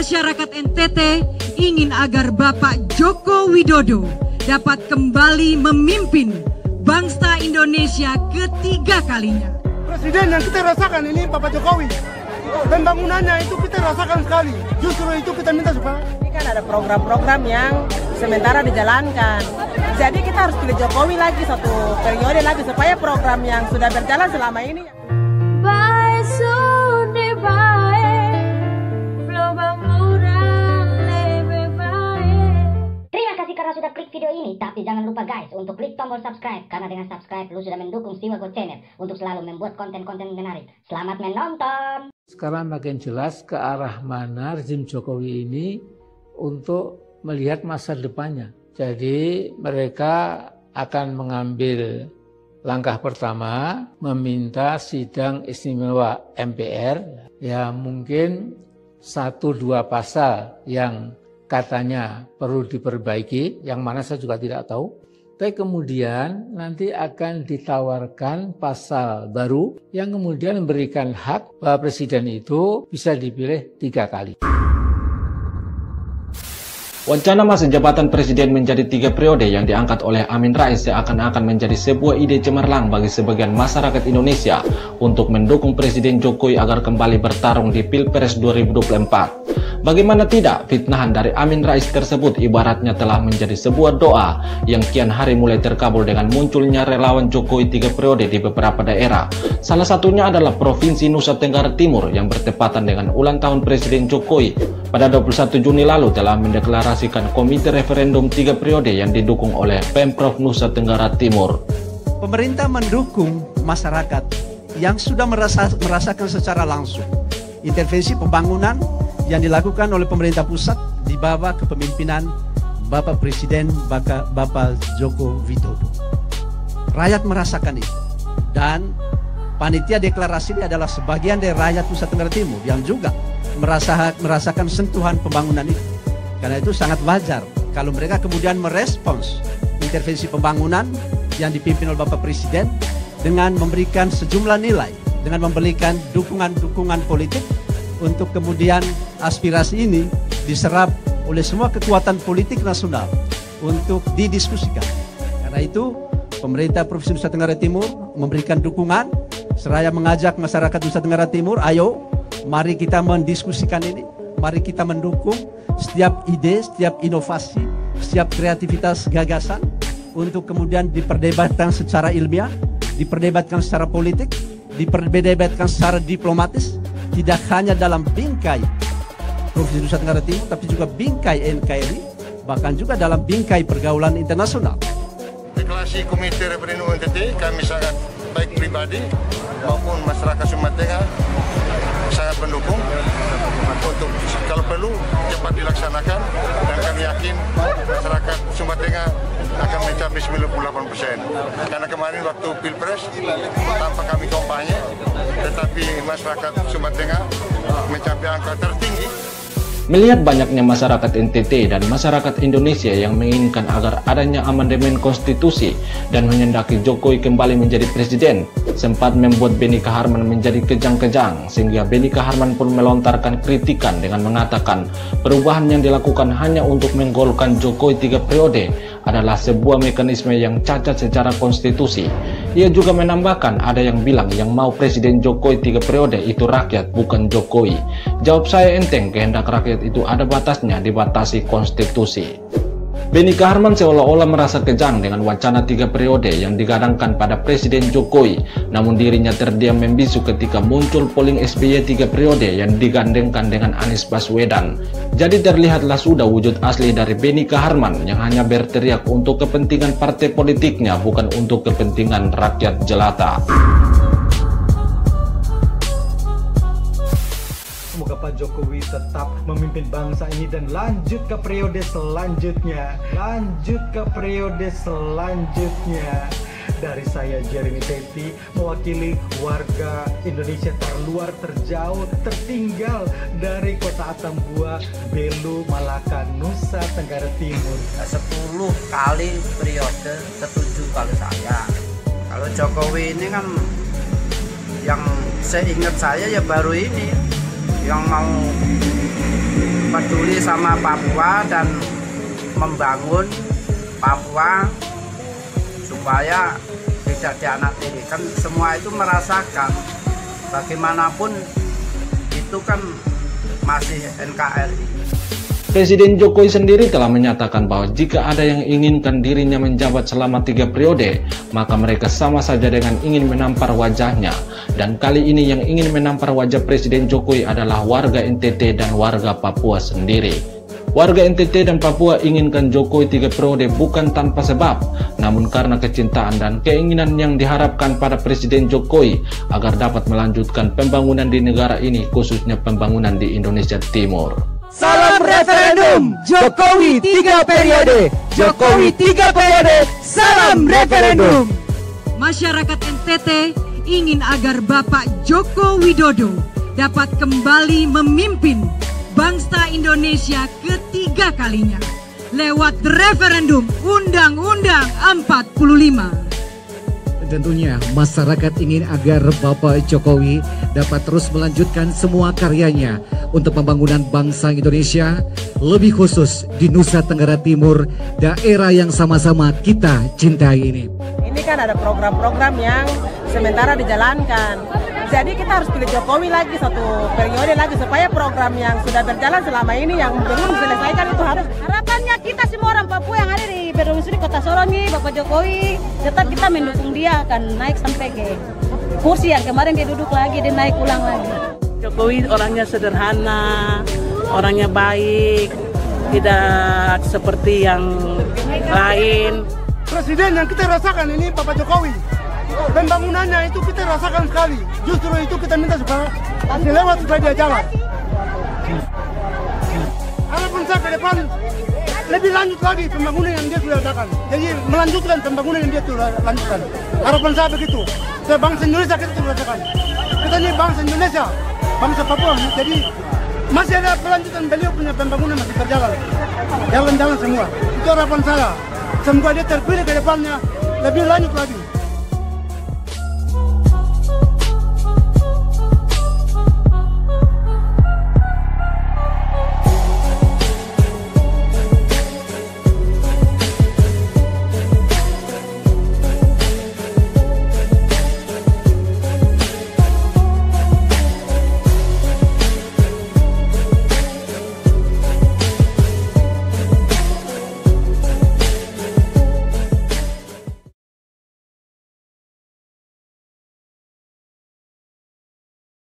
Masyarakat NTT ingin agar Bapak Joko Widodo dapat kembali memimpin bangsa Indonesia ketiga kalinya. Presiden yang kita rasakan ini Bapak Jokowi. Pembangunannya itu kita rasakan sekali. Justru itu kita minta supaya ini kan ada program-program yang sementara dijalankan. Jadi kita harus pilih Jokowi lagi satu periode lagi supaya program yang sudah berjalan selama ini. Terima kasih karena sudah klik video ini, tapi jangan lupa guys untuk klik tombol subscribe, karena dengan subscribe lu sudah mendukung Siwago Channel untuk selalu membuat konten-konten menarik. Selamat menonton. Sekarang makin jelas ke arah mana rezim Jokowi ini untuk melihat masa depannya. Jadi mereka akan mengambil langkah pertama, meminta sidang istimewa MPR, ya mungkin 1-2 pasal yang katanya perlu diperbaiki, yang mana saya juga tidak tahu. Tapi kemudian nanti akan ditawarkan pasal baru yang kemudian memberikan hak bahwa presiden itu bisa dipilih 3 kali. Wacana masa jabatan presiden menjadi 3 periode yang diangkat oleh Amin Rais seakan-akan menjadi sebuah ide cemerlang bagi sebagian masyarakat Indonesia untuk mendukung Presiden Jokowi agar kembali bertarung di Pilpres 2024. Bagaimana tidak, fitnahan dari Amin Rais tersebut ibaratnya telah menjadi sebuah doa yang kian hari mulai terkabul dengan munculnya relawan Jokowi 3 periode di beberapa daerah. Salah satunya adalah Provinsi Nusa Tenggara Timur yang bertepatan dengan ulang tahun Presiden Jokowi. Pada 21 Juni lalu telah mendeklarasikan komite referendum 3 periode yang didukung oleh Pemprov Nusa Tenggara Timur. Pemerintah mendukung masyarakat yang sudah merasakan secara langsung intervensi pembangunan yang dilakukan oleh pemerintah pusat di bawah kepemimpinan Bapak Presiden Bapak Joko Widodo. Rakyat merasakan itu, dan panitia deklarasi ini adalah sebagian dari rakyat Nusa Tenggara Timur yang juga merasakan sentuhan pembangunan itu. Karena itu sangat wajar kalau mereka kemudian merespons intervensi pembangunan yang dipimpin oleh Bapak Presiden dengan memberikan sejumlah nilai, dengan memberikan dukungan politik untuk kemudian aspirasi ini diserap oleh semua kekuatan politik nasional untuk didiskusikan. Karena itu pemerintah Provinsi Nusa Tenggara Timur memberikan dukungan seraya mengajak masyarakat Nusa Tenggara Timur, ayo mari kita mendiskusikan ini, mari kita mendukung setiap ide, setiap inovasi, setiap kreativitas gagasan untuk kemudian diperdebatkan secara ilmiah, diperdebatkan secara politik, diperdebatkan secara diplomatis, tidak hanya dalam bingkai Provinsi Nusa Tenggara Timur, tapi juga bingkai NKRI, bahkan juga dalam bingkai pergaulan internasional. deklarasi komite referendum NTT kami sangat baik pribadi maupun masyarakat Sumba Tengah sangat mendukung untuk kalau perlu cepat dilaksanakan, dan kami yakin masyarakat Sumba Tengah akan mencapai 98%. Karena kemarin waktu Pilpres tanpa kami kampanye, tetapi masyarakat Sumba Tengah mencapai angka tertinggi. Melihat banyaknya masyarakat NTT dan masyarakat Indonesia yang menginginkan agar adanya amandemen konstitusi dan mengendaki Jokowi kembali menjadi presiden, sempat membuat Benny Kaharman menjadi kejang-kejang, sehingga Benny Kaharman pun melontarkan kritikan dengan mengatakan perubahan yang dilakukan hanya untuk menggolkan Jokowi 3 periode adalah sebuah mekanisme yang cacat secara konstitusi. Ia juga menambahkan ada yang bilang yang mau Presiden Jokowi 3 periode itu rakyat, bukan Jokowi. Jawab saya enteng, kehendak rakyat itu ada batasnya, dibatasi konstitusi. Benny Kaharman seolah-olah merasa kejang dengan wacana 3 periode yang digadangkan pada Presiden Jokowi, namun dirinya terdiam membisu ketika muncul polling SBY 3 periode yang digandengkan dengan Anies Baswedan. Jadi terlihatlah sudah wujud asli dari Benny Kaharman yang hanya berteriak untuk kepentingan partai politiknya, bukan untuk kepentingan rakyat jelata. Semoga Pak Jokowi tetap memimpin bangsa ini dan lanjut ke periode selanjutnya. Dari saya Jeremy Teti, mewakili warga Indonesia terluar, terjauh, tertinggal dari kota Atambua, Belu, Malaka, Nusa Tenggara Timur. 10 kali periode setuju kalau saya. Kalau Jokowi ini kan yang seingat saya ya baru ini yang mau peduli sama Papua dan membangun Papua supaya tidak dianaktiri. Kan semua itu merasakan bagaimanapun itu kan masih NKRI. Presiden Jokowi sendiri telah menyatakan bahwa jika ada yang inginkan dirinya menjabat selama 3 periode, maka mereka sama saja dengan ingin menampar wajahnya. Dan kali ini yang ingin menampar wajah Presiden Jokowi adalah warga NTT dan warga Papua sendiri. Warga NTT dan Papua inginkan Jokowi 3 periode bukan tanpa sebab, namun karena kecintaan dan keinginan yang diharapkan pada Presiden Jokowi agar dapat melanjutkan pembangunan di negara ini, khususnya pembangunan di Indonesia Timur. Salam referendum, Jokowi 3 periode, Jokowi 3 periode, salam referendum. Masyarakat NTT ingin agar Bapak Joko Widodo dapat kembali memimpin bangsa Indonesia ketiga kalinya lewat referendum Undang-Undang 45. Tentunya masyarakat ingin agar Bapak Jokowi dapat terus melanjutkan semua karyanya untuk pembangunan bangsa Indonesia, lebih khusus di Nusa Tenggara Timur, daerah yang sama-sama kita cintai ini. Ini kan ada program-program yang sementara dijalankan. Jadi kita harus pilih Jokowi lagi 1 periode lagi supaya program yang sudah berjalan selama ini yang belum diselesaikan itu harus. Harapannya kita semua orang Papua yang ada di berdomisili Kota Sorong ini, Bapak Jokowi, tetap kita mendukung dia akan naik sampai ke kursi yang kemarin dia duduk lagi, dia naik ulang lagi. Jokowi orangnya sederhana, orangnya baik, tidak seperti yang lain. Presiden yang kita rasakan ini Bapak Jokowi. Pembangunannya itu kita rasakan sekali. Justru itu kita minta supaya kasih lewat supaya dia jalan. Harapan saya ke depan lebih lanjut lagi pembangunan yang dia sudah lakukan. Jadi melanjutkan pembangunan yang dia sudah lanjutkan. Harapan saya begitu. Saya bangsa Indonesia kita sudah rasakan. Kita ini bangsa Indonesia, bangsa Papua. Jadi masih ada kelanjutan, beliau punya pembangunan masih berjalan. Jalan-jalan semua. Itu harapan saya. Semoga dia terpilih ke depannya lebih lanjut lagi.